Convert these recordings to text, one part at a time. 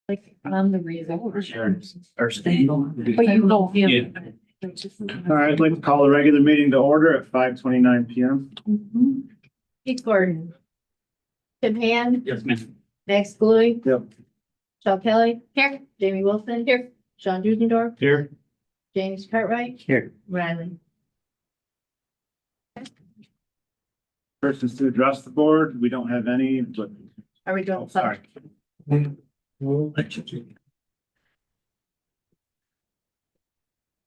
Like on the reason. Or stable. But you don't. Yeah. All right, I'd like to call the regular meeting to order at 5:29 PM. Keith Gordon. Tim Hand, Yes, ma'am. Max Glouy. Yep. Sean Kelly. Here. Jamie Wilson. Here. Sean Dudendorf. Here. James Cartwright. Here. Riley. Persons to address the board, we don't have any, but, Are we doing? sorry.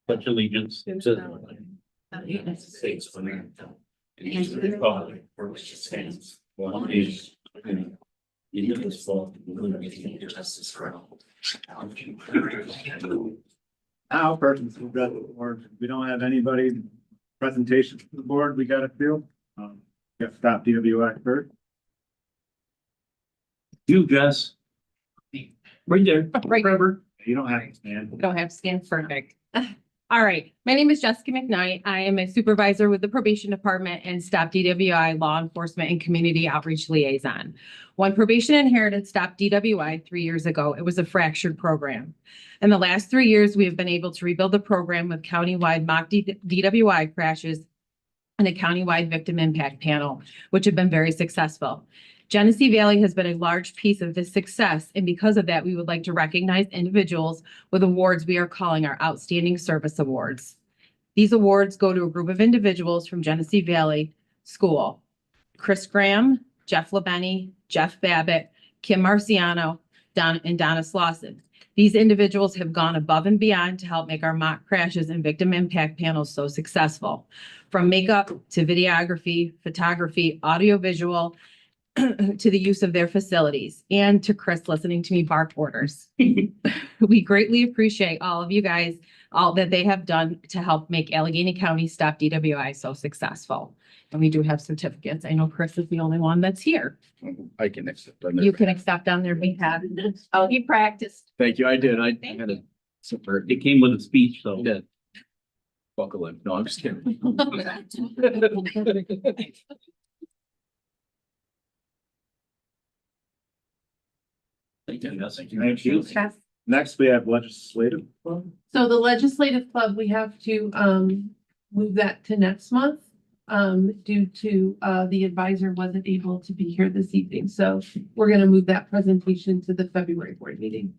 Pledge allegiance to the United States of America. And to the republic for which it stands, one nation, indivisible, with liberty and justice for all. Now, persons to address the board, we don't have anybody presentation to the board, we got a few. Got stop DWI first. You, Jess. Right there. Right. Trevor. You don't have to stand. Don't have to stand, perfect. All right, my name is Jessica McKnight. I am a supervisor with the probation department and Stop DWI Law Enforcement and Community Outreach Liaison. When probation inherited Stop DWI 3 years ago, it was a fractured program. In the last 3 years, we have been able to rebuild the program with countywide mock DWI crashes and a countywide victim impact panel, which have been very successful. Genesee Valley has been a large piece of this success, and because of that, we would like to recognize individuals with awards we are calling our Outstanding Service Awards. These awards go to a group of individuals from Genesee Valley School: Chris Graham, Jeff LeBenny, Jeff Babbitt, Kim Marciano, and Donna Slauson. These individuals have gone above and beyond to help make our mock crashes and victim impact panels so successful. From makeup to videography, photography, audiovisual, to the use of their facilities, and to Chris listening to me bark orders. We greatly appreciate all of you guys, all that they have done to help make Allegheny County Stop DWI so successful. And we do have certificates. I know Chris is the only one that's here. I can accept. You can accept on their behalf. Oh, he practiced. Thank you. I did. I Thank had a super. It came with a speech, though. Did. Buckle in. No, I'm just kidding. Thank you. Yes, thank you. Thank you. Next, we have legislative. So the legislative club, we have to move that to next month due to the advisor wasn't able to be here this evening. So we're gonna move that presentation to the February board meeting.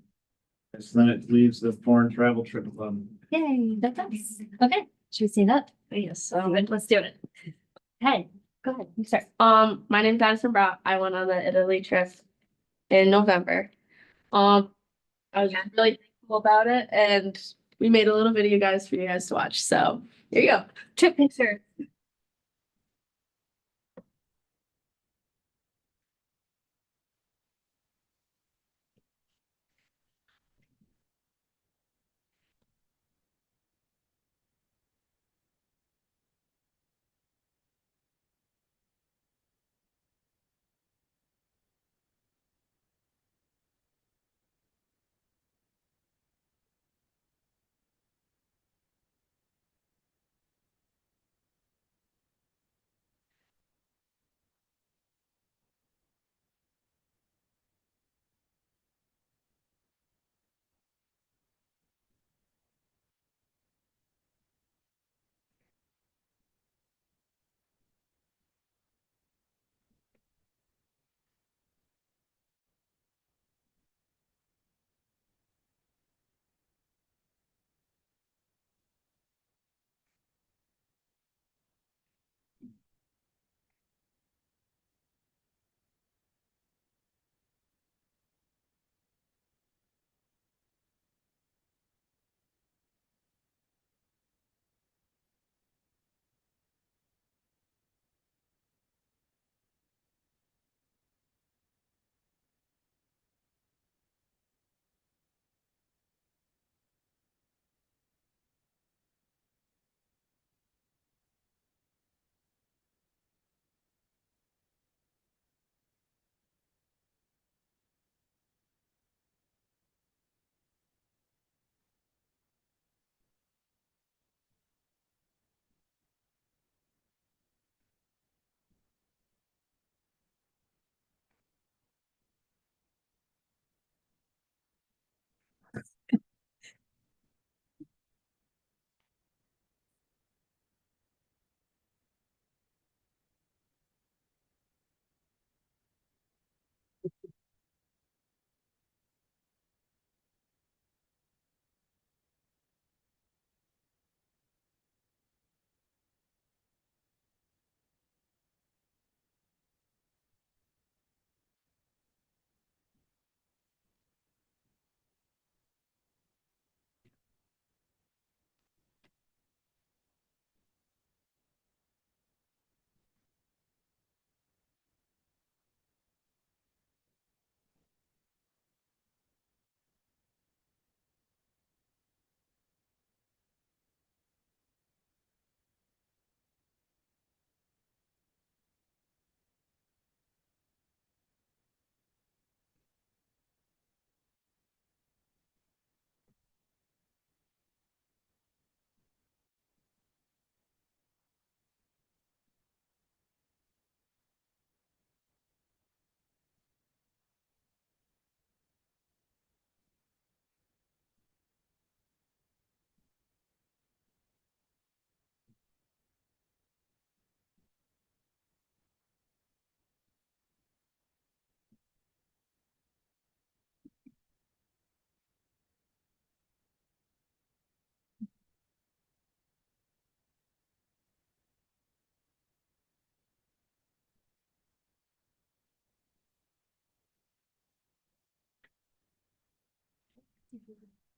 So then it leaves the foreign travel trip. Yay, that's us. Okay, should we see that? Yes, let's do it. Hey, go ahead, you start. My name's Addison Brown. I went on the Italy trip in November. I was really thankful about it, and we made a little video, guys, for you guys to watch. So here you go. Trip picture.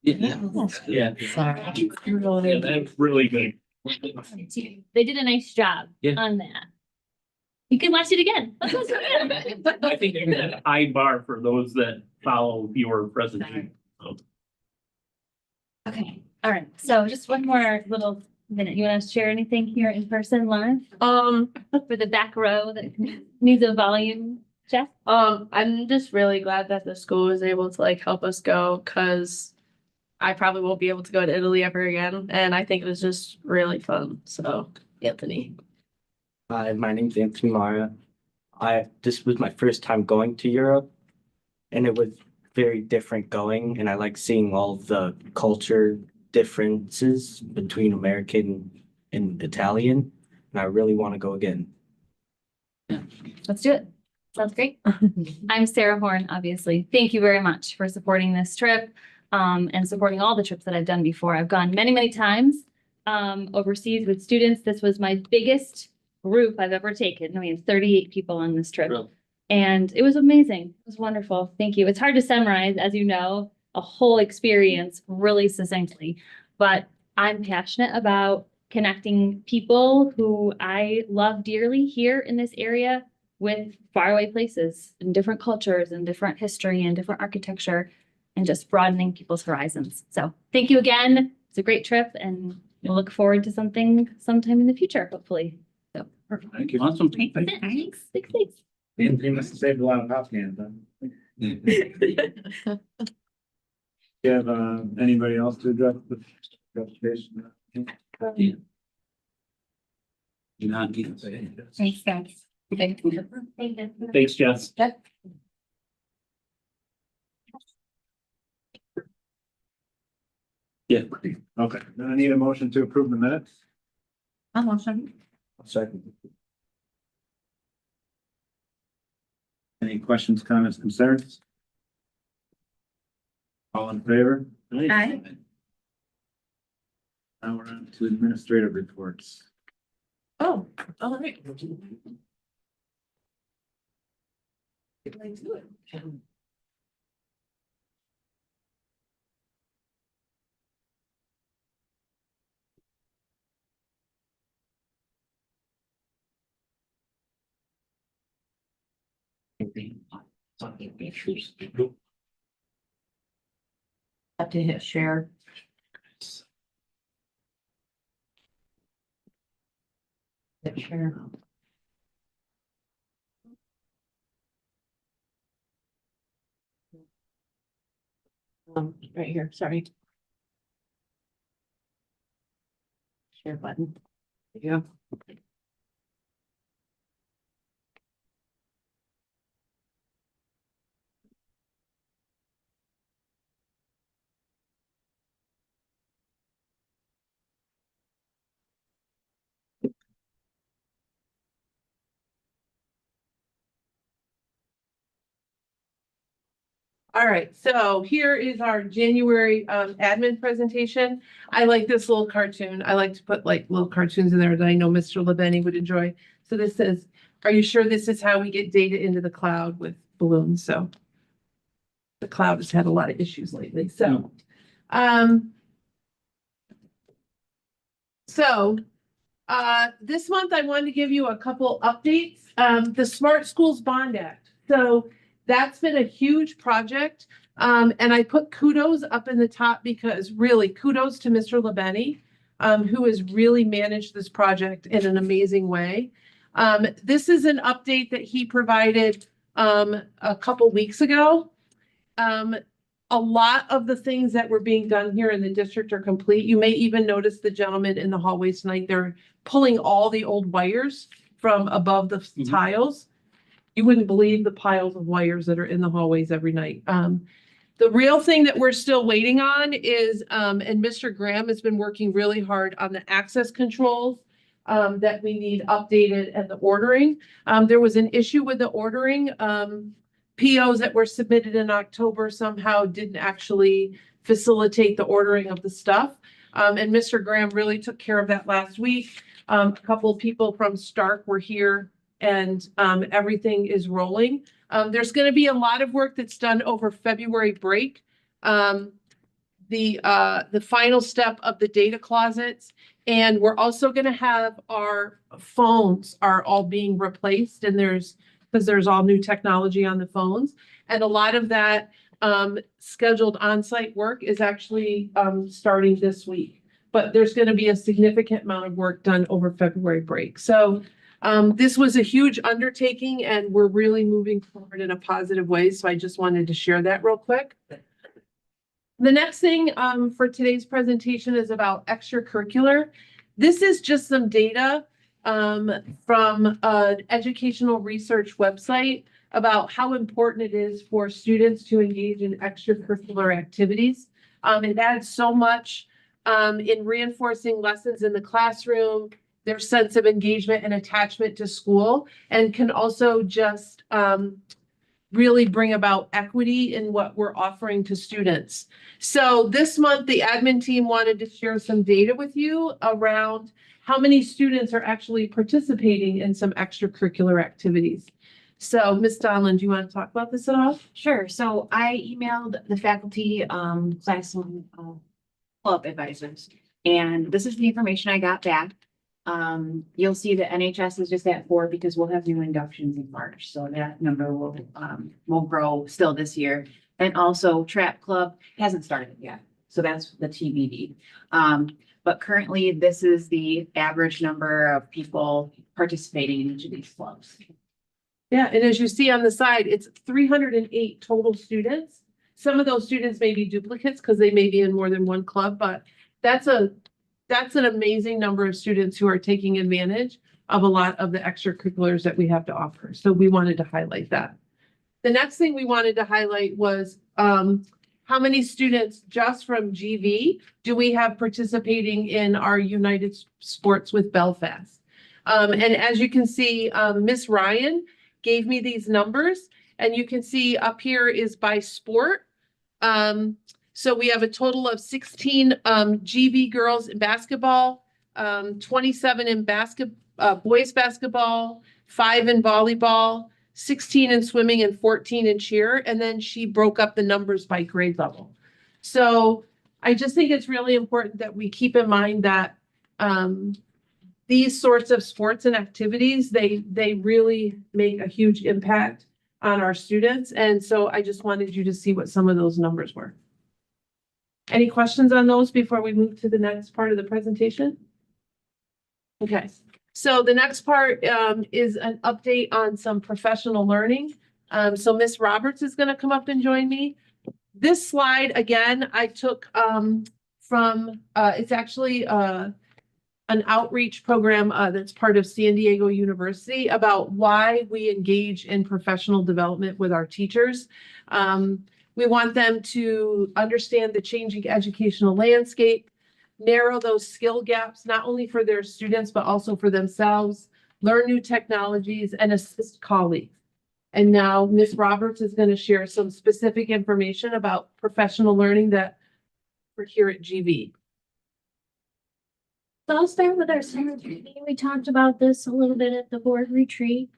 Yeah. Sorry. Yeah, that's really good. They did a nice job Yeah. on that. You can watch it again. I think there's a high bar for those that follow your presentation. Okay, all right. So just one more little minute. You want to share anything here in person, Lauren? For the back row that needs a volume check? I'm just really glad that the school was able to like help us go because I probably won't be able to go to Italy ever again. And I think it was just really fun. So, Anthony. Hi, my name's Anthony Mara. This was my first time going to Europe, and it was very different going, and I like seeing all the culture differences between American and Italian, and I really want to go again. Let's do it. Sounds great. I'm Sarah Horn, obviously. Thank you very much for supporting this trip, and supporting all the trips that I've done before. I've gone many, many times, overseas with students. This was my biggest group I've ever taken. We had 38 people on this trip. Really? And it was amazing. It was wonderful. Thank you. It's hard to summarize, as you know, a whole experience really succinctly, but I'm passionate about connecting people who I love dearly here in this area with faraway places and different cultures and different history and different architecture and just broadening people's horizons. So thank you again. It's a great trip and we'll look forward to something sometime in the future, hopefully. So Thank you. Awesome. thanks. You must have saved a lot of pop cans, huh? Do you have, anybody else to address the presentation? You're not getting. Thanks, guys. Thank you. Thanks, Jess. Yeah. Okay, then I need a motion to approve the minutes. Second. Any questions, comments, concerns? All in favor? Aye. Now we're on to administrative reports. Oh, all right. Have to hit share. Hit share. Right here, sorry. Share button. There you go. All right, so here is our January admin presentation. I like this little cartoon. I like to put like little cartoons in there that I know Mr. Labeni would enjoy. So this says, are you sure this is how we get data into the cloud with balloons? So the cloud has had a lot of issues lately, so. This month I wanted to give you a couple updates. The Smart Schools Bond Act. So that's been a huge project. And I put kudos up in the top because really kudos to Mr. Labeni, who has really managed this project in an amazing way. This is an update that he provided a couple weeks ago. A lot of the things that were being done here in the district are complete. You may even notice the gentleman in the hallways tonight, they're pulling all the old wires from above the tiles. You wouldn't believe the piles of wires that are in the hallways every night. The real thing that we're still waiting on is, and Mr. Graham has been working really hard on the access controls that we need updated and the ordering. There was an issue with the ordering. POs that were submitted in October somehow didn't actually facilitate the ordering of the stuff. And Mr. Graham really took care of that last week. A couple of people from Stark were here and everything is rolling. There's going to be a lot of work that's done over February break. the final step of the data closets. And we're also gonna have our phones are all being replaced and because there's all new technology on the phones. And a lot of that scheduled on-site work is actually starting this week. But there's gonna be a significant amount of work done over February break. So this was a huge undertaking and we're really moving forward in a positive way. So I just wanted to share that real quick. The next thing for today's presentation is about extracurricular. This is just some data from an educational research website about how important it is for students to engage in extracurricular activities. It adds so much in reinforcing lessons in the classroom, their sense of engagement and attachment to school, and can also just really bring about equity in what we're offering to students. So this month, the admin team wanted to share some data with you around how many students are actually participating in some extracurricular activities. So Ms. Donlin, do you want to talk about this at all? Sure. So I emailed the faculty, class, club advisors, and this is the information I got back. You'll see that NHS is just at 4 because we'll have new inductions in March, so that number will grow still this year. And also Trap Club hasn't started yet, so that's the TBD. But currently, this is the average number of people participating in each of these clubs. Yeah, and as you see on the side, it's 308 total students. Some of those students may be duplicates because they may be in more than one club, but that's an amazing number of students who are taking advantage of a lot of the extracurriculars that we have to offer. So we wanted to highlight that. The next thing we wanted to highlight was how many students just from GV do we have participating in our United Sports with Belfast? And as you can see, Miss Ryan gave me these numbers, and you can see up here is by sport. So we have a total of 16 GV girls in basketball, 27 in boys basketball, 5 in volleyball, 16 in swimming, and 14 in cheer. And then she broke up the numbers by grade level. So I just think it's really important that we keep in mind that these sorts of sports and activities, they really make a huge impact on our students. And so I just wanted you to see what some of those numbers were. Any questions on those before we move to the next part of the presentation? Okay, so the next part is an update on some professional learning. So Miss Roberts is going to come up and join me. This slide, again, I took from, it's actually an outreach program that's part of San Diego University about why we engage in professional development with our teachers. We want them to understand the changing educational landscape, narrow those skill gaps, not only for their students, but also for themselves, learn new technologies, and assist colleagues. And now Ms. Roberts is going to share some specific information about professional learning that we're here at GV. So I'll start with our summer training. We talked about this a little bit at the board retreat.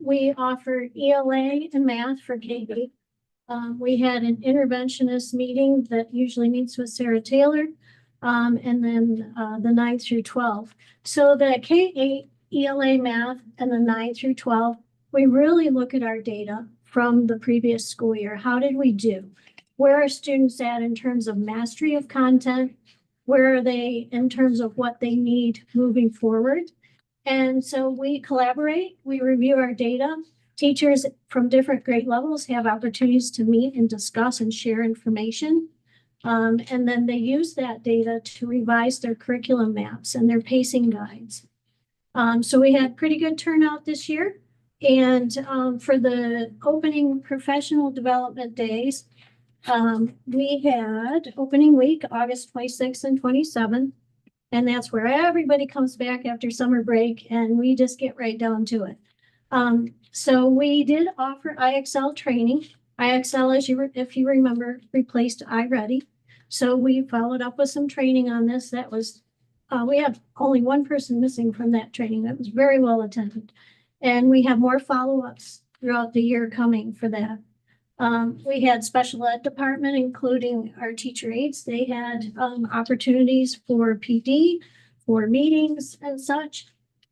We offer ELA and math for K-8. We had an interventionist meeting that usually meets with Sarah Taylor, and then the 9 through 12. So the K-8 ELA math and the 9 through 12, we really look at our data from the previous school year. How did we do? Where are students at in terms of mastery of content? Where are they in terms of what they need moving forward? And so we collaborate, we review our data. Teachers from different grade levels have opportunities to meet and discuss and share information. And then they use that data to revise their curriculum maps and their pacing guides. So we had pretty good turnout this year. And for the opening professional development days, we had opening week, August 26th and 27th. And that's where everybody comes back after summer break and we just get right down to it. So we did offer IXL training. IXL, if you remember, replaced iReady. So we followed up with some training on this. That was, we had only one person missing from that training. That was very well attended. And we have more follow-ups throughout the year coming for that. We had special ed department, including our teacher aides. They had, opportunities for PD, for meetings and such.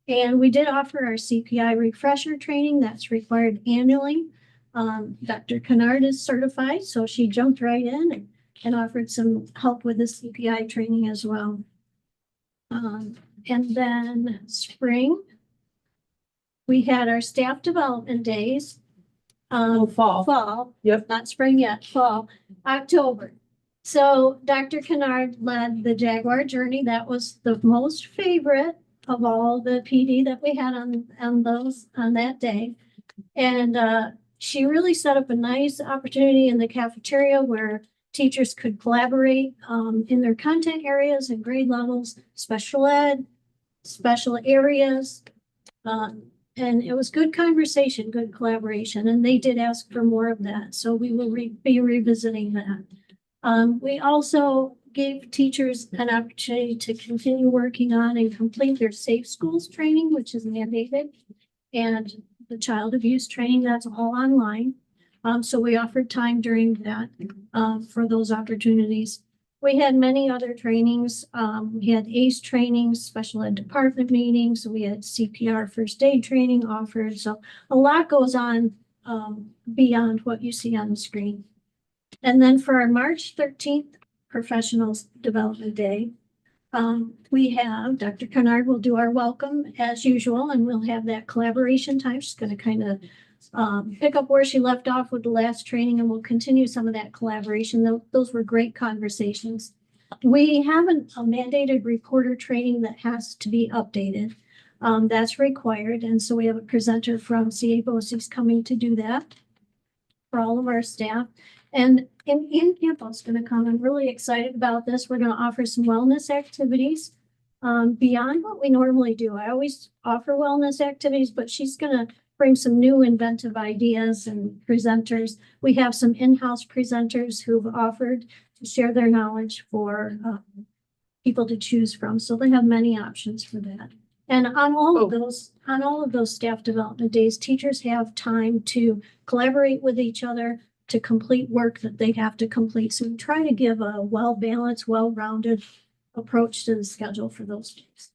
And we did offer our CPI refresher training that's required annually. Dr. Kennard is certified, so she jumped right in and offered some help with the CPI training as well. And then spring, we had our staff development days. Fall. Fall. Yep. Not spring yet, fall, October. So Dr. Kennard led the Jaguar Journey. That was the most favorite of all the PD that we had on that day. And she really set up a nice opportunity in the cafeteria where teachers could collaborate in their content areas and grade levels, special ed, special areas. And it was good conversation, good collaboration, and they did ask for more of that. So we will be revisiting that. We also gave teachers an opportunity to continue working on and complete their safe schools training, which is mandated. And the child abuse training, that's all online. So we offered time during that for those opportunities. We had many other trainings. We had ACE trainings, special ed department meetings. We had CPR first aid training offered. So a lot goes on beyond what you see on the screen. And then for our March 13th Professionals Development Day, we have Dr. Kennard will do our welcome as usual, and we'll have that collaboration time. She's going to kind of pick up where she left off with the last training, and we'll continue some of that collaboration. Those were great conversations. We have a mandated reporter training that has to be updated. That's required, and so we have a presenter from CA BOCES coming to do that for all of our staff. And Ian Campbell's going to come. I'm really excited about this. We're going to offer some wellness activities beyond what we normally do. I always offer wellness activities, but she's going to bring some new inventive ideas and presenters. We have some in-house presenters who've offered to share their knowledge for people to choose from. So they have many options for that. And on all of those staff development days, teachers have time to collaborate with each other to complete work that they have to complete. So we try to give a well-balanced, well-rounded approach to the schedule for those days.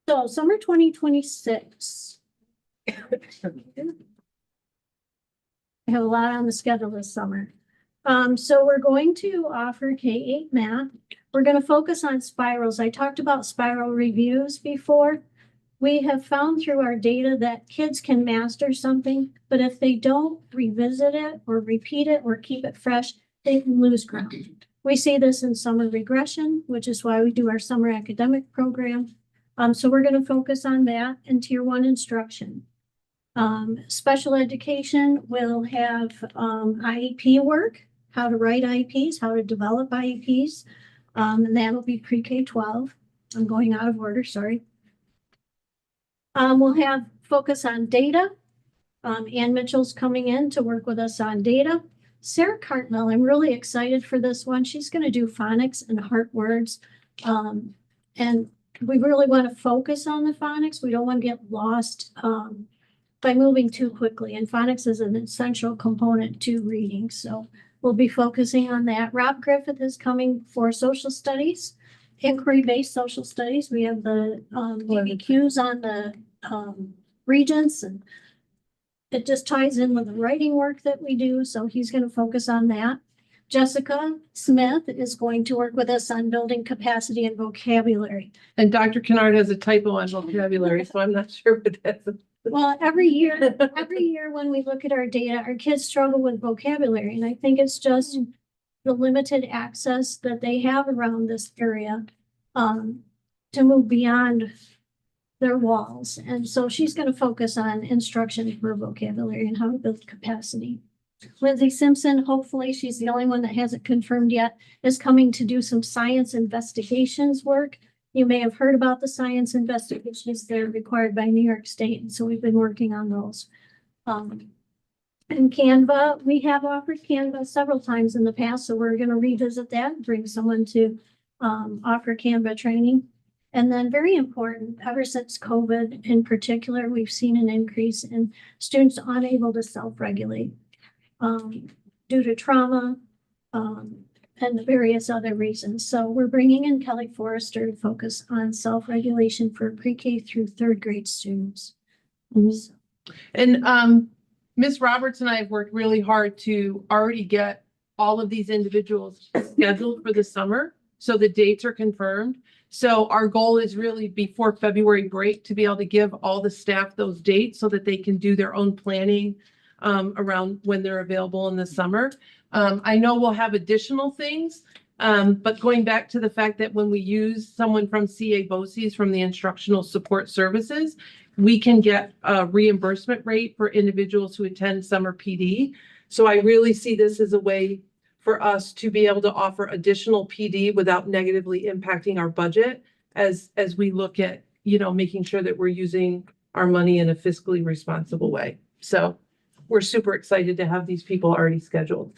So summer 2026. I have a lot on the schedule this summer. So we're going to offer K-8 math. We're going to focus on spirals. I talked about spiral reviews before. We have found through our data that kids can master something, but if they don't revisit it or repeat it or keep it fresh, they can lose ground. We see this in summer regression, which is why we do our summer academic program. So we're going to focus on that and tier 1 instruction. Special education will have IEP work, how to write IEPs, how to develop IEPs, and that'll be pre-K-12. I'm going out of order, sorry. We'll have focus on data. Ann Mitchell's coming in to work with us on data. Sarah Cartmell, I'm really excited for this one. She's going to do phonics and heart words. And we really want to focus on the phonics. We don't want to get lost by moving too quickly. And phonics is an essential component to reading. So we'll be focusing on that. Rob Griffith is coming for social studies, inquiry-based social studies. We have the DBQs on the regents, and it just ties in with the writing work that we do. So he's going to focus on that. Jessica Smith is going to work with us on building capacity and vocabulary. And Dr. Kennard has a typo on vocabulary, so I'm not sure what that's. Well, every year when we look at our data, our kids struggle with vocabulary. And I think it's just the limited access that they have around this area to move beyond their walls. And so she's going to focus on instruction for vocabulary and how to build capacity. Lindsay Simpson, hopefully she's the only one that hasn't confirmed yet, is coming to do some science investigations work. You may have heard about the science investigations that are required by New York State. And so we've been working on those. And Canva, we have offered Canva several times in the past. So we're going to revisit that and bring someone to offer Canva training. And then very important, ever since COVID in particular, we've seen an increase in students unable to self-regulate due to trauma and various other reasons. So we're bringing in Kelly Forrester to focus on self-regulation for pre-K through third grade students. So, And Ms. Roberts and I have worked really hard to already get all of these individuals scheduled for the summer. So the dates are confirmed. So our goal is really before February break to be able to give all the staff those dates so that they can do their own planning around when they're available in the summer. I know we'll have additional things, but going back to the fact that when we use someone from CA BOCES from the Instructional Support Services, we can get a reimbursement rate for individuals who attend summer PD. So I really see this as a way for us to be able to offer additional PD without negatively impacting our budget as we look at, making sure that we're using our money in a fiscally responsible way. So we're super excited to have these people already scheduled.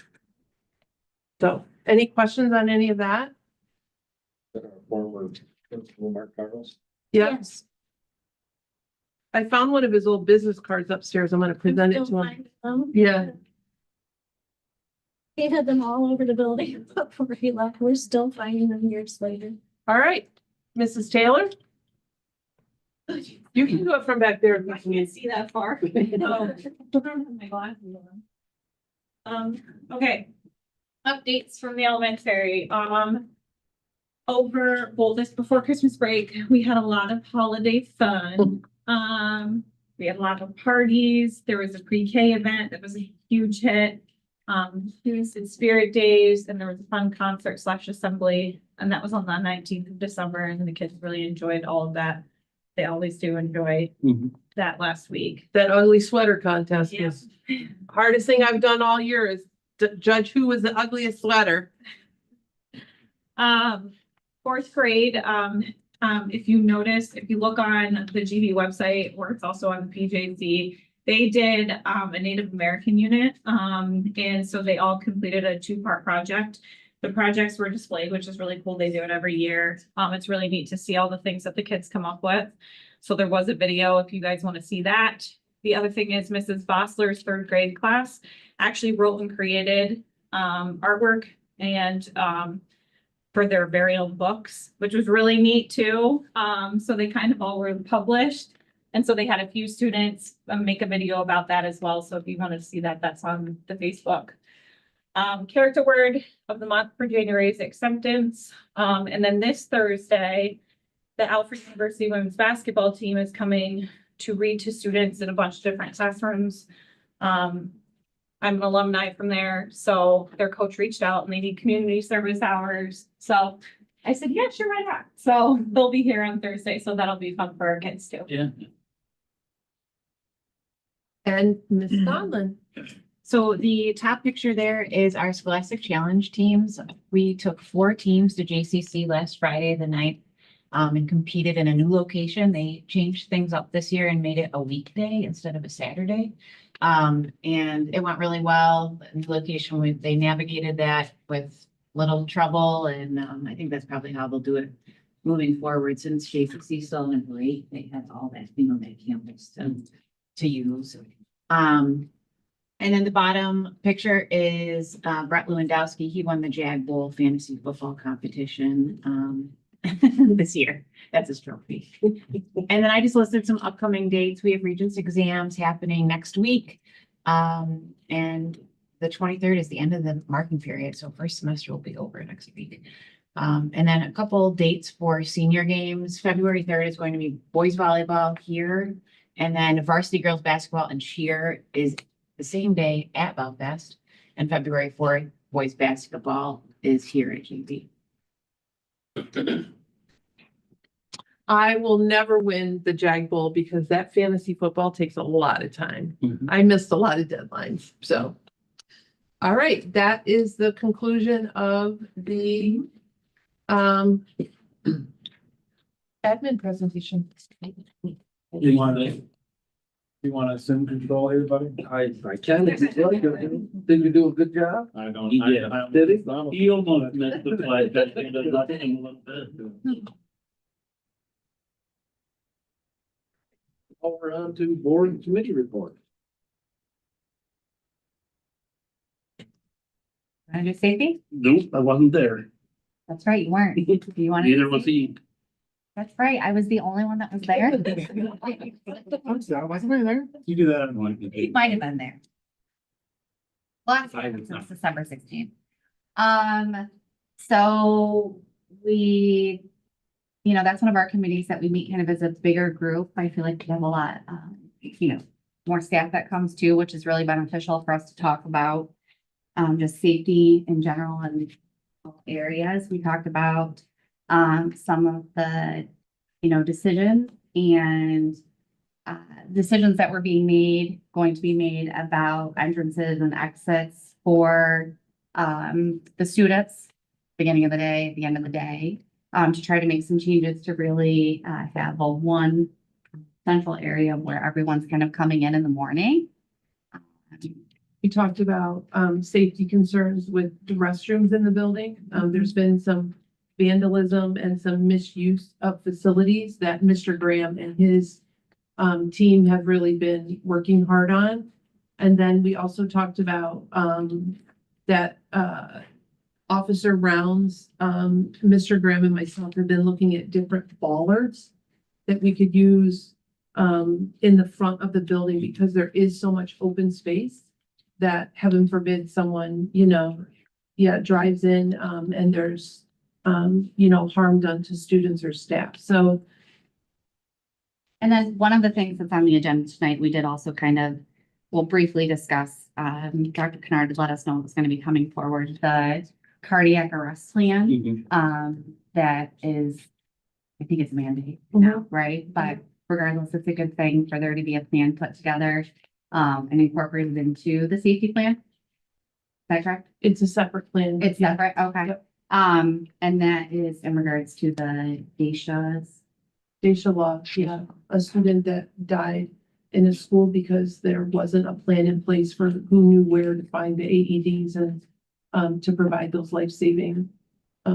So any questions on any of that? Former principal Mark Carlos. Yeah, yes. I found one of his old business cards upstairs. I'm going to present it to him. Find them. Yeah. He had them all over the building before he left. We're still finding them years later. All right, Mrs. Taylor? You can do it from back there. I can't see that far. No. My glasses on. Okay. Updates from the elementary. This before Christmas break, we had a lot of holiday fun. We had a lot of parties. There was a pre-K event that was a huge hit. Students and Spirit Days, and there was a fun concert / assembly, and that was on the 19th of December, and the kids really enjoyed all of that. They always do enjoy that last week. That ugly sweater contest Yeah. was hardest thing I've done all year is to judge who was the ugliest sweater. Fourth grade, if you notice, if you look on the GB website, or it's also on the PJC, they did a Native American unit. And so they all completed a 2-part project. The projects were displayed, which is really cool. They do it every year. It's really neat to see all the things that the kids come up with. So there was a video if you guys want to see that. The other thing is Mrs. Bossler's 3rd grade class actually wrote and created artwork and for their very own books, which was really neat too. So they kind of all were published. And so they had a few students make a video about that as well. So if you want to see that, that's on the Facebook. Character word of the month for January is acceptance. And then this Thursday, the Alfred University women's basketball team is coming to read to students in a bunch of different classrooms. I'm an alumni from there, so their coach reached out and they need community service hours. So I said, yeah, sure, why not? So they'll be here on Thursday, so that'll be fun for our kids too. Yeah. And Ms. Donlin. So the top picture there is our Scholastic Challenge teams. We took 4 teams to JCC last Friday, the 9th, and competed in a new location. They changed things up this year and made it a weekday instead of a Saturday. And it went really well. The location, they navigated that with little trouble, and I think that's probably how they'll do it moving forward. Since JCC is still in a break, they have all that, that campus to use. And then the bottom picture is Brett Lewandowski. He won the Jag Bowl fantasy football competition this year. That's his trophy. And then I just listed some upcoming dates. We have Regents exams happening next week. And the 23rd is the end of the marking period. So first semester will be over next week. And then a couple dates for senior games. February 3rd is going to be boys volleyball here. And then varsity girls basketball and cheer is the same day at Belfast. And February 4th, boys basketball is here at GB. I will never win the Jag Bowl because that fantasy football takes a lot of time. I missed a lot of deadlines. So, all right, that is the conclusion of the admin presentation. You want to assume control here, buddy? I can. Did you do a good job? I don't. Yeah. Did he? He almost missed the flight. That thing does not hang a little bit. Now we're on to board and committee report. Want to do safety? Nope, I wasn't there. That's right, you weren't. Do you want to? Neither was he. That's right. I was the only one that was there. Wasn't I there? You do that on one. You might have been there. Last I time was since not. December 16th. So we, that's one of our committees that we meet kind of as a bigger group. I feel like we have a lot, more staff that comes too, which is really beneficial for us to talk about. Just safety in general and areas. We talked about some of the, decisions and decisions that were going to be made about entrances and exits for the students, beginning of the day, at the end of the day, to try to make some changes to really have a one central area where everyone's kind of coming in the morning. We talked about safety concerns with the restrooms in the building. There's been some vandalism and some misuse of facilities that Mr. Graham and his team have really been working hard on. And then we also talked about that Officer Rounds, Mr. Graham and myself have been looking at different bollards that we could use in the front of the building because there is so much open space that, heaven forbid, someone, drives in and there's, harm done to students or staff. So. And then one of the things that's on the agenda tonight, we did also we'll briefly discuss, Dr. Kennard let us know what's going to be coming forward, the cardiac arrest plan. That is, I think it's a mandate now, right? But regardless, it's a good thing for there to be a plan put together and incorporated into the safety plan. Is that correct? It's a separate plan. It's Yeah. separate, okay. Yep. And that is in regards to the geishas. Geisha law, yeah, a student that died in a school because there wasn't a plan in place for who knew where to find the AEDs and to provide those life-saving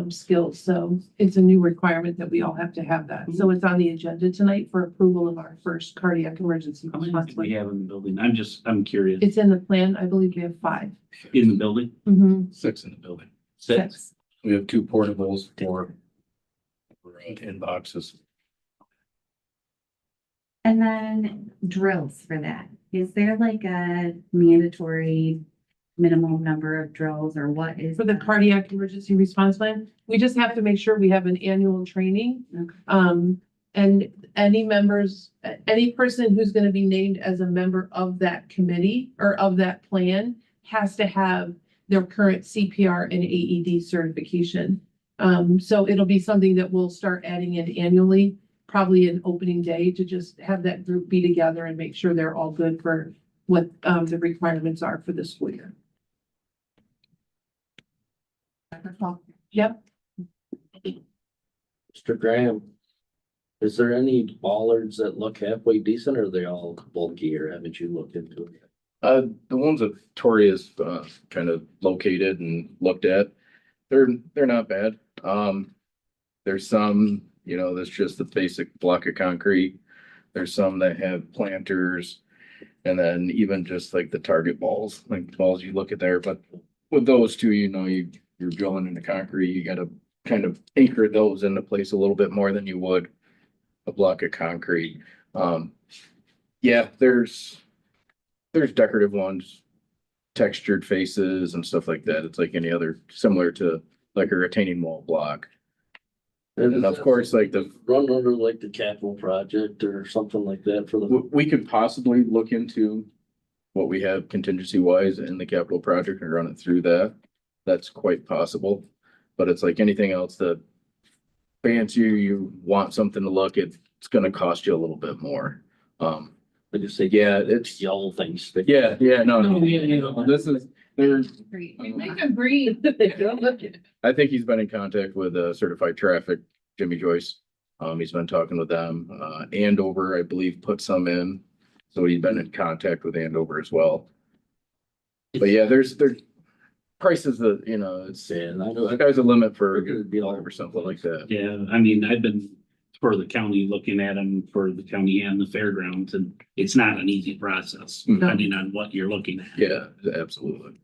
skills. So it's a new requirement that we all have to have that. So it's on the agenda tonight for approval of our first cardiac emergency How many response do we plan. have in the building? I'm curious. It's in the plan. I believe we have 5. In the building? Mhm. 6 in the building. Six. We have 2 portables for 10 boxes. And then drills for that. Is there like a mandatory minimum number of drills or what is? For the cardiac emergency response plan, we just have to make sure we have an annual training. Okay. And any person who's gonna be named as a member of that committee or of that plan has to have their current CPR and AED certification. So it'll be something that we'll start adding in annually, probably an opening day, to just have that group be together and make sure they're all good for what the requirements are for the school year. Yep. Mr. Graham, is there any bollards that look halfway decent or are they all bulky or haven't you looked into it? The ones that Tori has kind of located and looked at, they're not bad. There's some, that's just the basic block of concrete. There's some that have planters, and then even just like the target balls, like the balls you look at there. But with those two, you're drilling into concrete, you gotta kind of anchor those into place a little bit more than you would a block of concrete. Yeah, there's decorative ones, textured faces and stuff like that. It's like any other, similar to like a retaining wall block. And of course, like Run under like the capital project or something like that for the. we could possibly look into what we have contingency wise in the capital project and run it through that. That's quite possible. But it's like anything else that fancy, you want something to look, it's gonna cost you a little bit more. I just say, Yeah, it's, yellow things. yeah, no, this is, there's, Great. We make them breathe. I think he's been in contact with Certified Traffic, Jimmy Joyce. He's been talking with them. Andover, I believe, put some in. So he's been in contact with Andover as well. But yeah, there's prices that, it's, And I know. there's a limit for It'd be all or something like that. Yeah, I mean, I've been for the county, looking at them for the county and the fairgrounds, and it's not an easy process, No. depending on what you're looking at. Yeah, absolutely.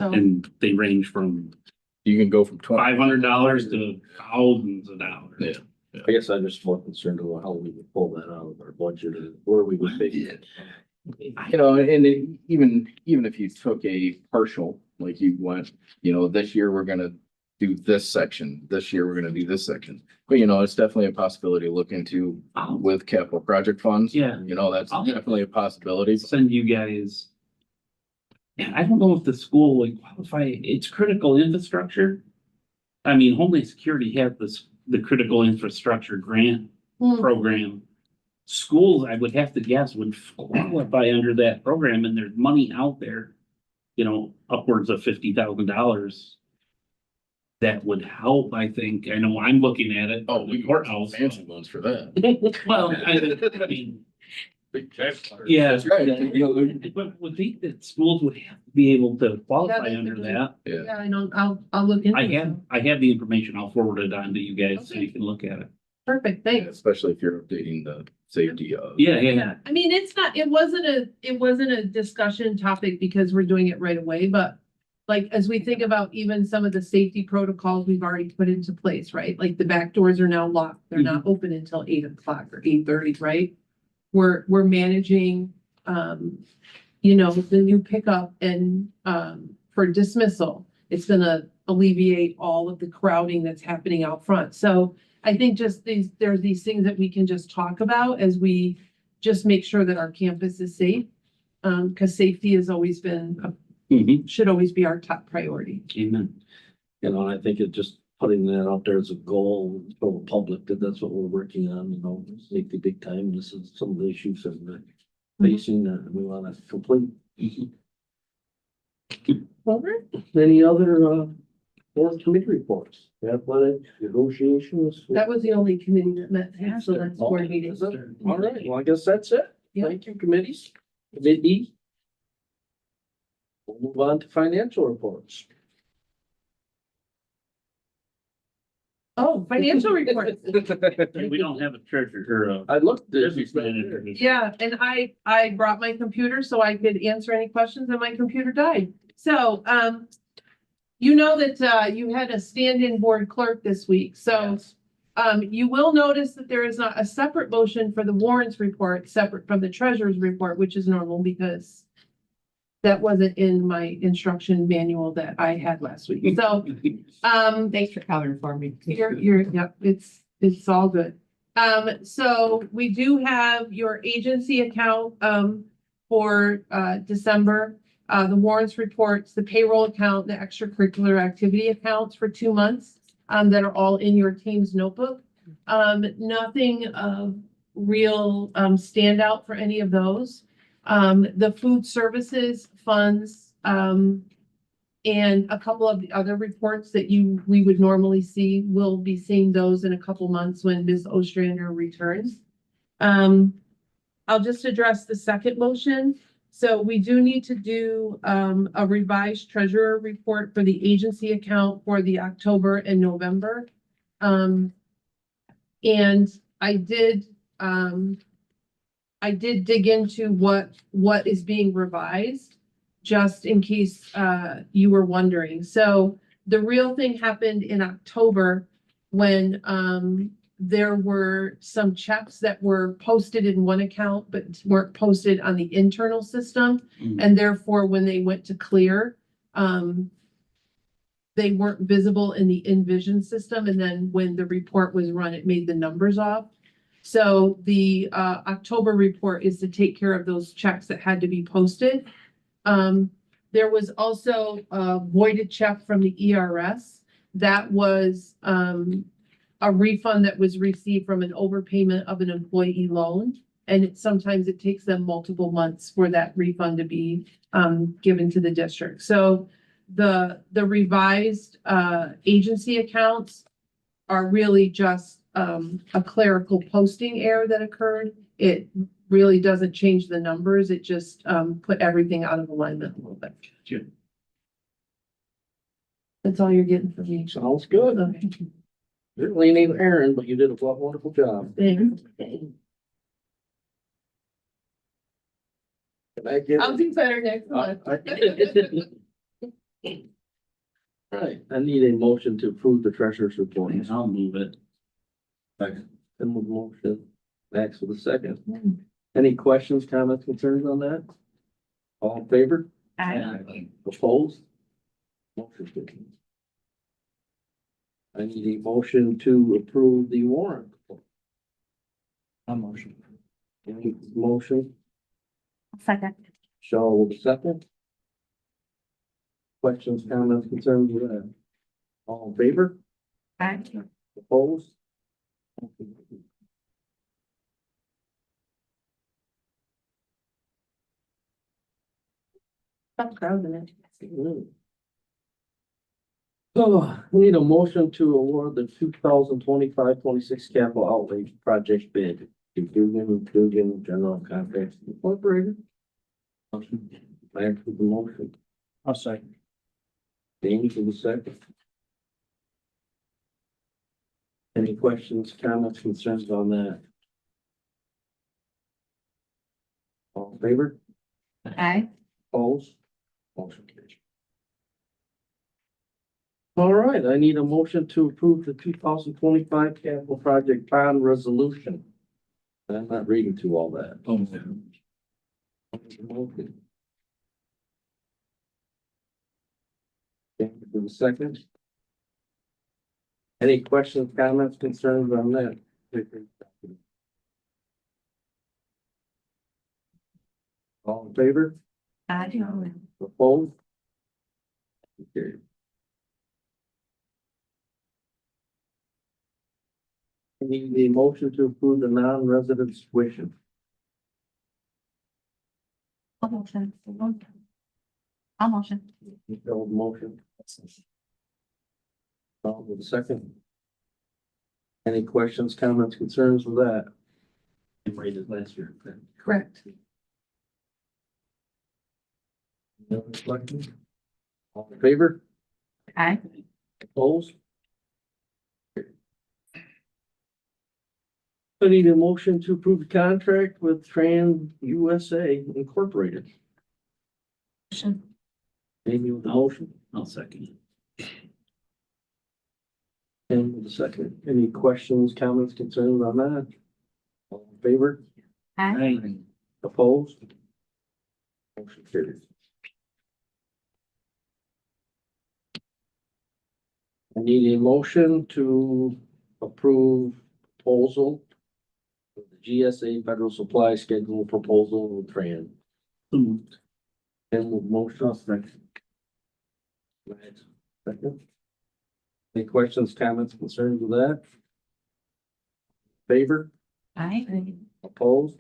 So, And they range from You can go from $500 to thousands of dollars. Yeah. I guess I'm just more concerned about how we would pull that out of our budget and where we would pay it. You know, and even if you took a partial, like you went, this year we're gonna do this section, this year we're gonna do this section. But it's definitely a possibility to look into with capital project funds. Yeah. That's definitely a possibility. Send you guys. And I don't know if the school would qualify, it's critical infrastructure. I mean, Homeland Security had the critical infrastructure grant program. Schools, I would have to guess, would qualify under that program, and there's money out there, upwards of $50,000. That would help, I think. I know I'm looking at it. Oh, the courthouse. Fancy ones for that. Well, I mean, Big tax dollars. yeah. That's right. But would think that schools would have to be able to qualify they under could. that. yeah, I know, I'll look into it. I have the information. I'll forward it on to you guys so Okay. you can look at it. Perfect, thanks. Especially if you're updating the safety of. Yeah. Yeah, I mean, it wasn't a discussion topic because we're doing it right away, but like, as we think about even some of the safety protocols we've already put into place, right? Like the back doors are now locked. They're not open until 8 o'clock or 8:30, right? We're managing, the new pickup and, for dismissal. It's gonna alleviate all of the crowding that's happening out front. So I think just there's these things that we can just talk about as we just make sure that our campus is safe. Because safety has always been, should always be our top priority. Amen. I think it just putting that out there as a goal for the public, that's what we're working on, safety big time. This is some of the issues that we're facing that we want to complete. Any other, board committee reports? Athletic negotiations? That was the only committee that met, so that's board meeting. All right, well, I guess that's it. Yeah. Thank you, committees. Committee. We'll move on to financial reports. Oh, financial reports. We don't have a treasurer or I looked. business manager. Yeah, and I brought my computer so I could answer any questions and my computer died. So, you know that, you had a stand-in board clerk this week, so, you will notice that there is not a separate motion for the warrants report, separate from the treasurer's report, which is normal because that wasn't in my instruction manual that I had last week. So, Thanks for covering for me. Yep, it's all good. So we do have your agency account, for, December, the warrants reports, the payroll account, the extracurricular activity accounts for 2 months, that are all in your team's notebook. Nothing of real, standout for any of those. The food services funds, and a couple of the other reports that we would normally see, we'll be seeing those in a couple months when Ms. Ostrander returns. I'll just address the second motion. So we do need to do, a revised treasurer report for the agency account for the October and November. And I did dig into what is being revised, just in case you were wondering. So the real thing happened in October when there were some checks that were posted in one account but weren't posted on the internal system. And therefore, when they went to clear, they weren't visible in the Envision system. And then when the report was run, it made the numbers off. So the October report is to take care of those checks that had to be posted. There was also a voided check from the ERS. That was a refund that was received from an overpayment of an employee loan. And sometimes it takes them multiple months for that refund to be given to the district. So the revised agency accounts are really just a clerical posting error that occurred. It really doesn't change the numbers. It just put everything out of alignment a little bit. Sure. That's all you're getting from me. Sounds good. Okay. Certainly ain't Aaron, but you did a wonderful job. Can I get? I'll do better next month. Right, I need a motion to approve the treasurer's report. I'll move it. Second. Then with motion, Max with a second. Any questions, comments, concerns on that? All in favor? Opposed? Motion carries. I need a motion to approve the warrant. A motion. Any motion, Second. Shaw with a second. Questions, comments, concerns with that? All in favor? Opposed? Stop crowding it. So, we need a motion to award the 2025-26 capital outlay project bid to Dugan General Contracts Incorporated. Motion. Max with the motion. I'll second. James with the second. Any questions, comments, concerns on that? All in favor? Aye. Opposed? Motion carries. All right, I need a motion to approve the 2025 capital project bond resolution. I'm not reading through all that. Okay. Okay, for the second. Any questions, comments, concerns on that? All in favor? Opposed? Okay. I need the motion to approve the non-resident tuition. I'll motion. I'll motion. Michelle, motion. Paul with a second. Any questions, comments, concerns with that? You rated last year. Correct. No questions? All in favor? Aye. Opposed? I need a motion to approve the contract with Trans USA Incorporated. Amy with the motion, I'll second. and with the second. Any questions, comments, concerns on that? All in favor? Aye. Opposed? Motion carries. I need a motion to approve proposal for the GSA Federal Supply Schedule proposal with Tran. And with motion. Second. Any questions, comments, concerns with that? Favor? Aye. Opposed?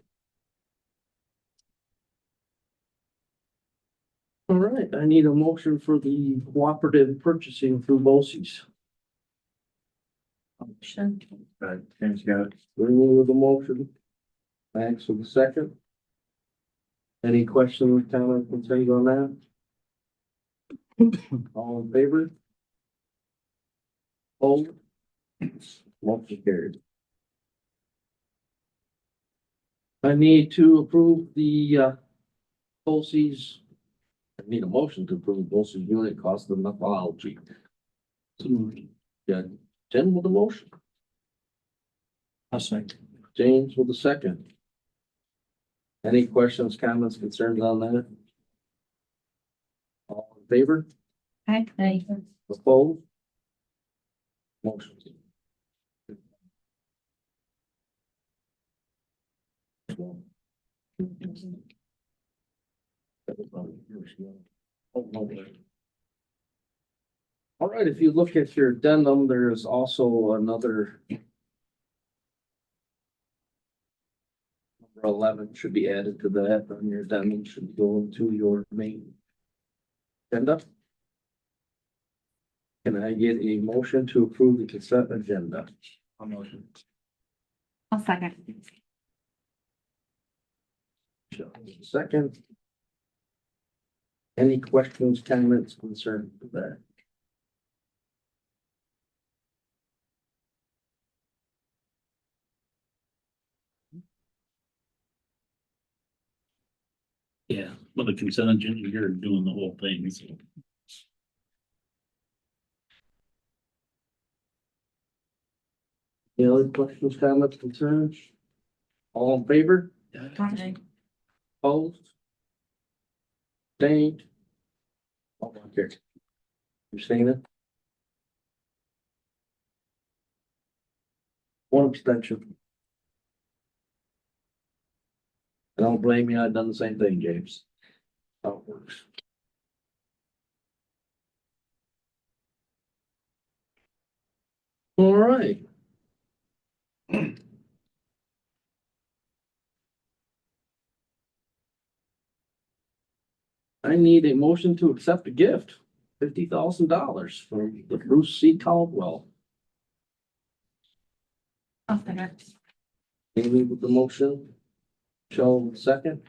All right, I need a motion for the cooperative purchasing through BOCES. Right, James got it. Bring with the motion. Thanks for the second. Any questions, comments, concerns on that? All in favor? Opposed? Motion carried. I need to approve the BOCES. I need a motion to approve BOCES unit cost of methodology. Yeah, Jen with the motion. I'll second. James with the second. Any questions, comments, concerns on that? All in favor? Aye. Opposed? Motion. All right, if you look at your addendum, there is also another. Number 11 should be added to that, on your addendum should go into your main agenda. Can I get a motion to approve the consent agenda? I'll motion. I'll second. Second. Any questions, comments, concerns with that? Well, the consent agenda here doing the whole thing, so. Any other questions, comments, concerns? All in favor? Opposed? Abstained? All carried. You saying it? One abstention. Don't blame me, I've done the same thing, James. How it works. All right. I need a motion to accept a gift, $50,000 from the Bruce C. Caldwell. Amy with the motion. Michelle with the second.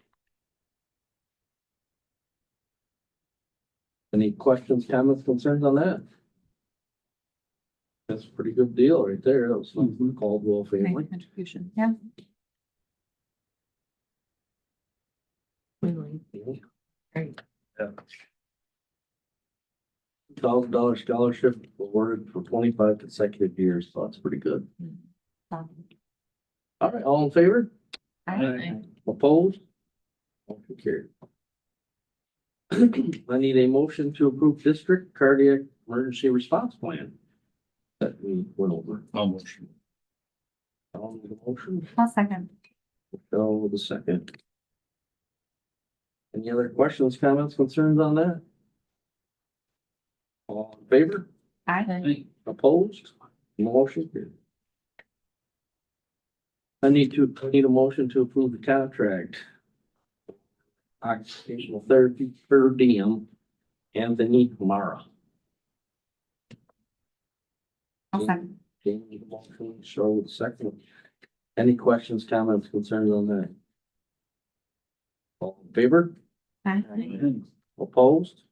Any questions, comments, concerns on that? That's a pretty good deal right there. That was from the Caldwell family. Contribution, yeah. $1,000 scholarship awarded for 25 consecutive years, so that's pretty good. All right, all in favor? Opposed? Motion carried. I need a motion to approve district cardiac emergency response plan that we went over. Almost. I'll need a motion. I'll second. Michelle with a second. Any other questions, comments, concerns on that? All in favor? Opposed? Motion carried. I need a motion to approve the contract. Occupational therapy per diem, Anthony Mara. I'll second. Jamie, the motion, Cheryl with the second. Any questions, comments, concerns on that? All in favor? Opposed?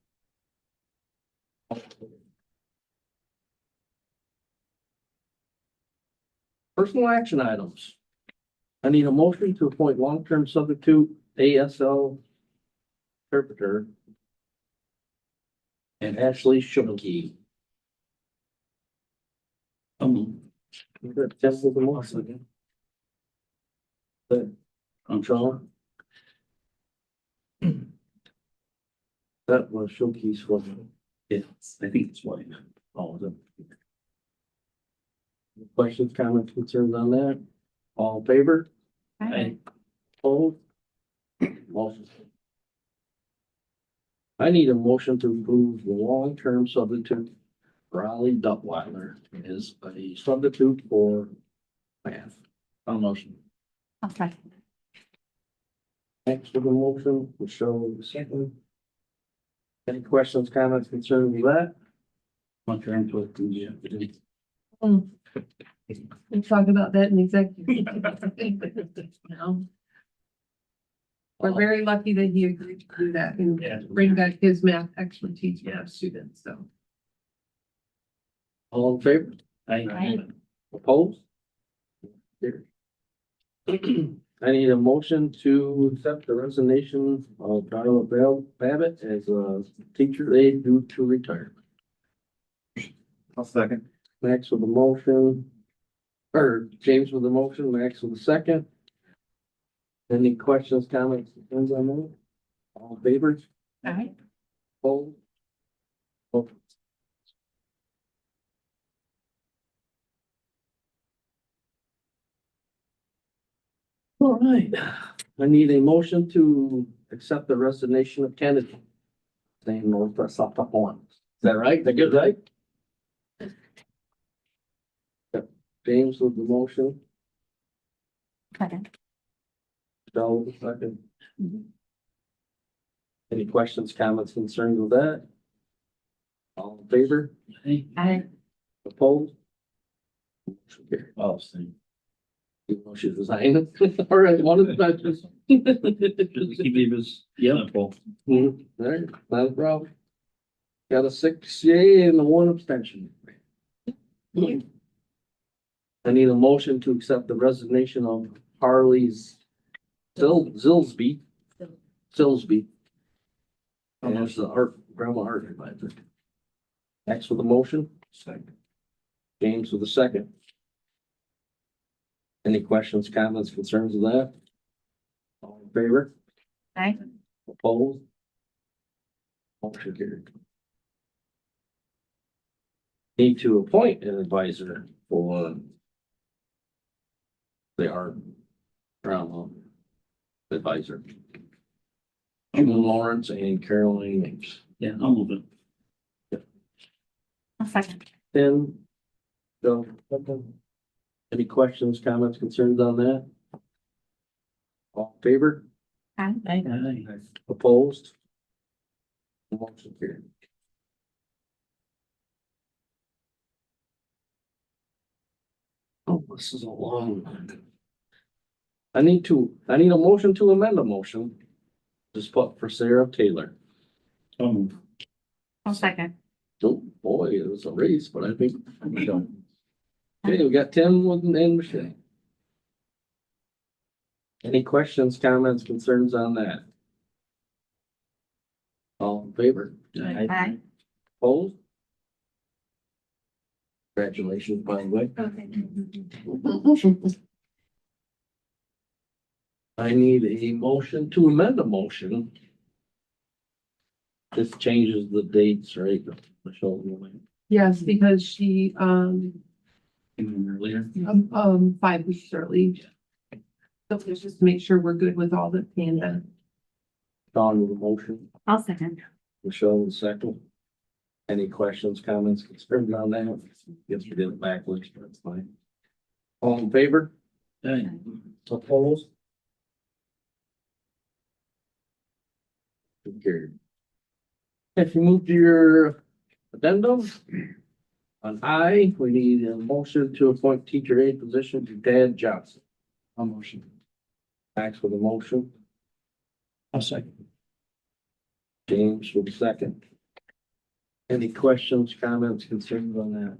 Personal action items. I need a motion to appoint long-term substitute ASL interpreter and Ashley Shumkey. You got Jeff with the motion again. I'm Sean. That was Shumkey's one. Yes, I think it's white. All of them. Questions, comments, concerns on that? All in favor? Opposed? Motion. I need a motion to approve the long-term substitute Raleigh Duttweiler is a substitute for math. On motion. I'll second. Thanks for the motion, Michelle with the second. Any questions, comments, concerns with that? My turn to it. Yeah. We'll talk about that in executive. No. We're very lucky that he agreed to do that Yeah. and bring back his math expertise for our students, so. All in favor? Opposed? Here. I need a motion to accept the resignation of Darla Babbitt as a teacher aide due to retirement. I'll second. Max with the motion, or James with the motion, Max with the second. Any questions, comments, concerns on that? All in favor? Opposed? Okay. All right, I need a motion to accept the resignation of Kennedy. Saying Northwest off the horn. Is that right? That good, right? Yep. James with the motion, Second. Michelle with the second. Any questions, comments, concerns with that? All in favor? Opposed? Motion carried. I'll see. Even though she's resigning. All right, one of the judges. He gave us, yeah, well, All right, not a problem. Got a 6 yay and a 1 abstention. I need a motion to accept the resignation of Harley's Silsby And there's the art, grandma art advisor. Next with the motion. Second. James with the second. Any questions, comments, concerns with that? All in favor? Aye. Opposed? Motion carried. Need to appoint an advisor for the art drama advisor. June Lawrence and Caroline Mapes. Yeah, I'll move it. I'll second. Then, so, any questions, comments, concerns on that? All in favor? Aye. Aye. Opposed? Motion carried. Oh, this is a long one. I need a motion to amend a motion. Just put for Sarah Taylor. I'll move. I'll second. Oh, boy, it was a race, but I think We don't. Okay, we got Tim and Michelle. Any questions, comments, concerns on that? All in favor? Aye. Opposed? Congratulations, by the way. I need a motion to amend a motion. This changes the dates, right? Michelle, Yes, because she, Earlier. 5 weeks early. So let's just make sure we're good with all the payment. Don with the motion, I'll second. Michelle with the second. Any questions, comments, concerns on that? Guess we did it backwards, but it's fine. All in favor? Aye. Opposed? Carried. If you move to your addendum. On I, we need a motion to appoint teacher aide position to Dan Johnson. I'll motion. Max with a motion, I'll second. James with a second. Any questions, comments, concerns on that?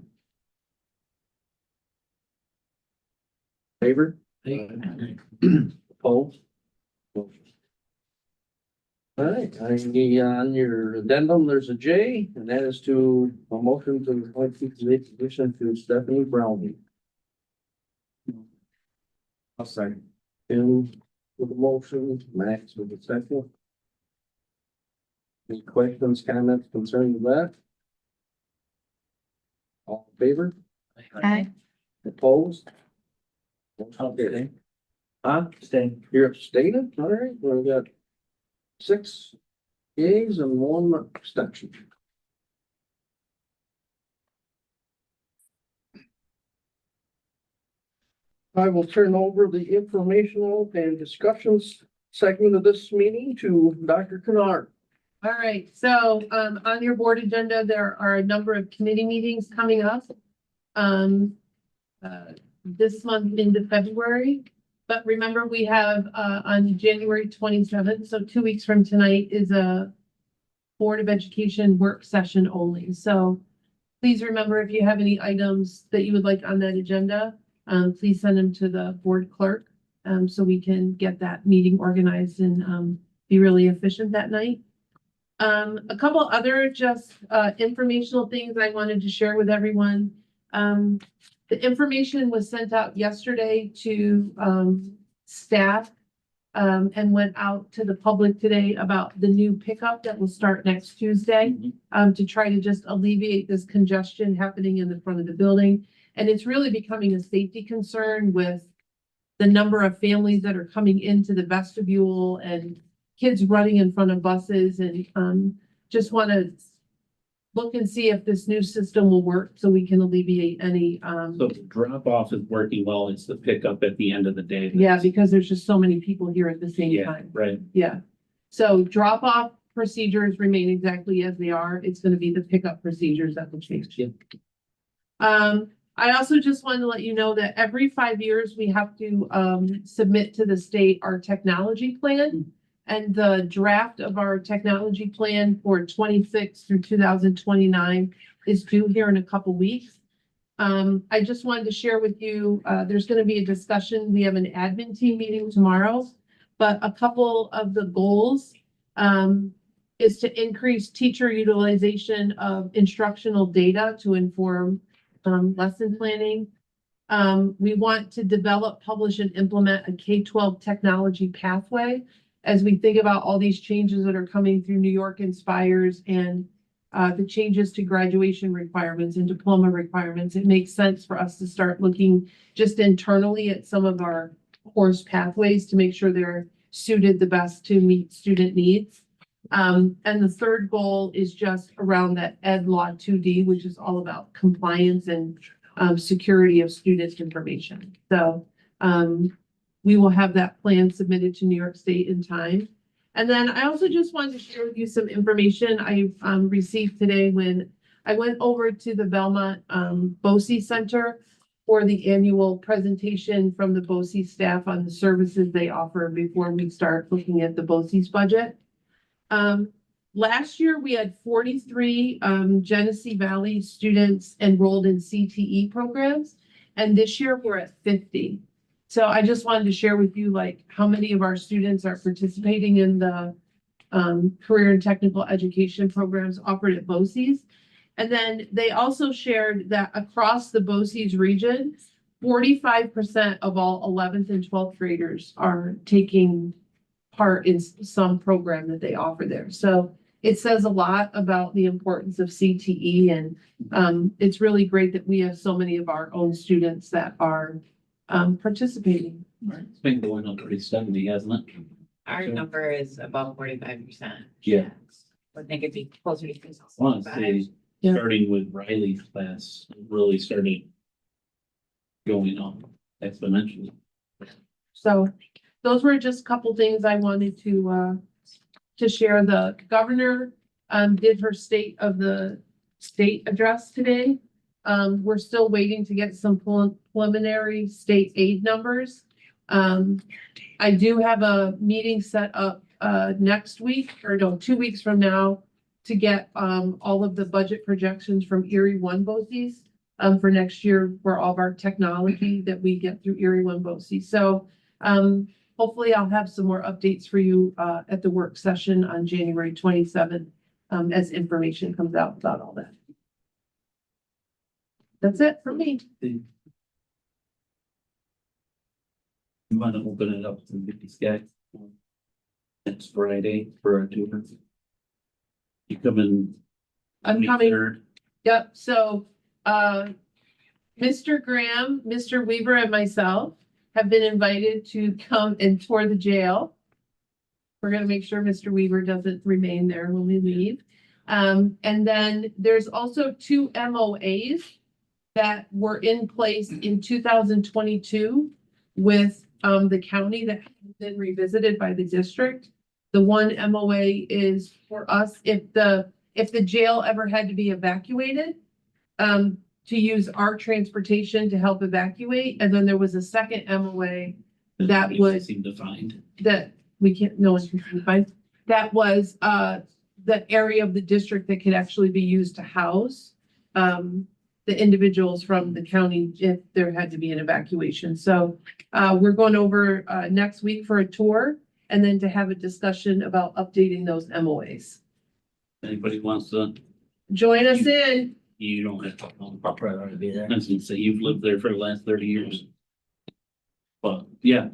Favor? Opposed? All right, I need on your addendum, there's a J, and that is to a motion to appoint teacher aide position to Stephanie Brownlee. I'll second. Tim with a motion, Max with a second. Any questions, comments, concerns with that? All in favor? Aye. Opposed? I'll stay. Huh? Stay. You're abstaining? All right, well, we got 6 yeas and 1 abstention. I will turn over the informational and discussions segment of this meeting to Dr. Kennard. All right, so on your board agenda, there are a number of committee meetings coming up. This month into February. But remember, we have on January 27th, so 2 weeks from tonight, is a Board of Education work session only. So please remember, if you have any items that you would like on that agenda, please send them to the board clerk so we can get that meeting organized and be really efficient that night. A couple other just informational things I wanted to share with everyone. The information was sent out yesterday to staff and went out to the public today about the new pickup that will start next Tuesday to try to just alleviate this congestion happening in the front of the building. And it's really becoming a safety concern with the number of families that are coming into the vestibule and kids running in front of buses, and just want to look and see if this new system will work so we can alleviate any, So the drop off is working well. It's the pickup at the end of the day. yeah, because there's just so many people here at the same Yeah, time. right. Yeah. So drop off procedures remain exactly as they are. It's going to be the pickup procedures that will change. I also just wanted to let you know that every 5 years we have to submit to the state our technology plan. And the draft of our technology plan for 26 through 2029 is due here in a couple weeks. I just wanted to share with you, there's going to be a discussion. We have an admin team meeting tomorrow, but a couple of the goals is to increase teacher utilization of instructional data to inform lesson planning. We want to develop, publish, and implement a K-12 technology pathway as we think about all these changes that are coming through New York Inspires and the changes to graduation requirements and diploma requirements. It makes sense for us to start looking just internally at some of our course pathways to make sure they're suited the best to meet student needs. And the third goal is just around that Ed Law 2D, which is all about compliance and security of students' information. So we will have that plan submitted to New York State in time. And then I also just wanted to share with you some information I received today when I went over to the Belmont BOCE Center for the annual presentation from the BOCE staff on the services they offer before we start looking at the BOCE's budget. Last year, we had 43 Genesee Valley students enrolled in CTE programs, and this year we're at 50. So I just wanted to share with you like how many of our students are participating in the career and technical education programs offered at BOCES. And then they also shared that across the BOCES region, 45% of all 11th and 12th graders are taking part in some program that they offer there. So it says a lot about the importance of CTE, and it's really great that we have so many of our own students that are participating. It's been going up pretty steadily, hasn't it? Our number is about 45%. Yeah. I think it'd be closer to. I want to say, Yeah. starting with Riley's class, really started going up exponentially. So those were just a couple things I wanted to share. The governor did her state of the state address today. We're still waiting to get some preliminary state aid numbers. I do have a meeting set up next week, or no, 2 weeks from now, to get all of the budget projections from Erie One BOCES for next year for all of our technology that we get through Erie One BOCES. So hopefully I'll have some more updates for you at the work session on January 27th as information comes out about all that. That's it for me. You want to open it up to these guys next Friday for our tour? You come in. I'm coming. 23rd. Yep, so Mr. Graham, Mr. Weaver, and myself have been invited to come and tour the jail. We're gonna make sure Mr. Weaver doesn't remain there when we leave. And then there's also 2 MOAs that were in place in 2022 with the county that have been revisited by the district. The one MOA is for us, if the jail ever had to be evacuated, to use our transportation to help evacuate. And then there was a second MOA that would, Seem to find. that we can't, no one can find. That was the area of the district that could actually be used to house the individuals from the county if there had to be an evacuation. So we're going over next week for a tour and then to have a discussion about updating those MOAs. Anybody wants to, Join us in. you don't have to. I'll probably be there. I was gonna say, you've lived there for the last 30 years. But yeah.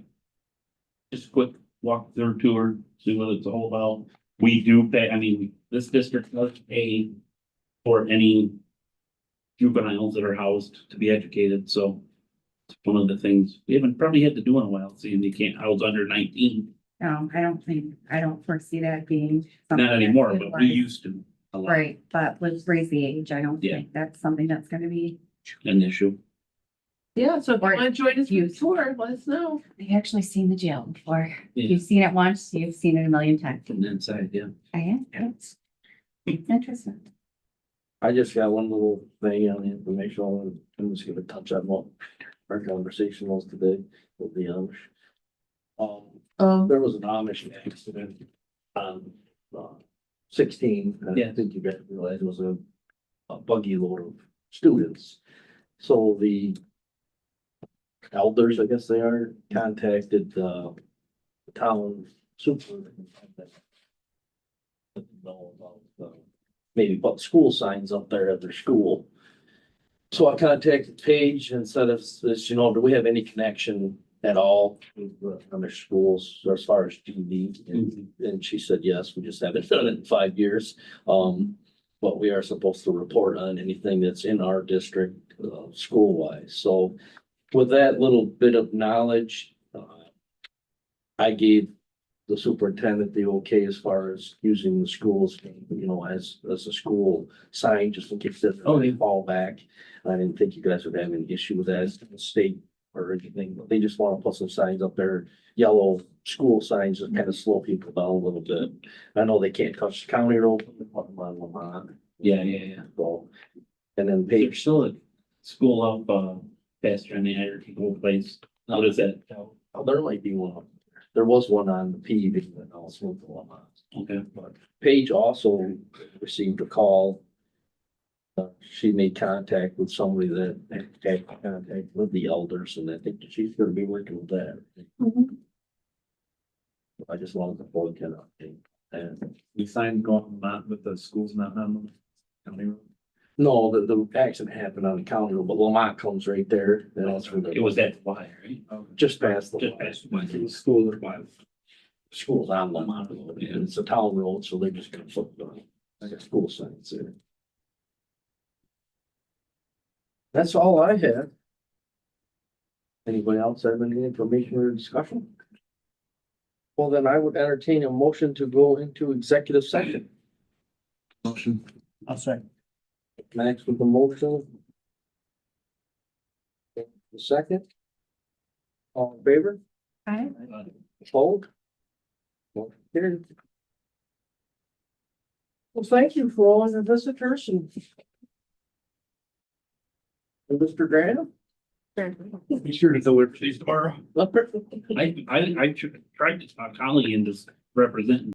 Just a quick walk through tour, see what it's all about. We do pay, I mean, this district does pay for any juveniles that are housed to be educated, so. It's one of the things we haven't probably had to do in a while, seeing you can't house under 19, No, I don't foresee that being. not something anymore, that but would- we used to. A lot. Right, but let's raise the age. I don't Yeah. think that's something that's gonna be. An issue. Yeah, so if you Or want to join us for the use. tour, let us know. I've actually seen the jail before. Yeah. You've seen it once, you've seen it a million times. From the inside, yeah. I am, it's interesting. I just got one little thing on the information. I'm just gonna touch on what our conversation was today with the Amish. There was an Amish accident on 16. And I Yeah. think you guys realize it was a buggy load of students. So the elders, I guess they are, contacted the town superintendent. didn't know about, maybe put school signs up there at their school. So I contacted Paige and said, if, this, you know, do we have any connection at all with other schools as far as GV? And she said, yes, we just haven't done it in 5 years. But we are supposed to report on anything that's in our district, school wise. So with that little bit of knowledge, I gave the superintendent the okay as far as using the schools, you know, as a school sign, just in case they fall back. I didn't think you guys would have any issue with that as a state or anything, but they just want to put some signs up there, yellow school signs, just kind of slow people down a little bit. I know they can't touch the county road, but they put them on Lamont. Yeah. So, and then There's Paige, still a school up, faster in the agricultural place. How does that go? oh, there might be one. There was one on the PV that also moved to Lamont. Okay. But Paige also received a call. She made contact with somebody that had contact with the elders, and I think that she's gonna be working with that. I just wanted to forward that update. And The sign going on with the schools not on them. County road. no, the accident happened on the county road, but Lamont comes right there, and that's where It was at the Y, right? just past the. Just past the Y. The school is by. School's on Lamont Road, and it's a town road, so they're just gonna put the school signs there. That's all I have. Anybody else have any information or discussion? Well, then I would entertain a motion to go into executive session. Motion. I'll say. Max with the motion. The second. All in favor? Aye. Opposed? Motion carried. Well, thank you for all your visitors and Mr. Graham. Be sure to deliver these tomorrow. I tried to talk Holly into representing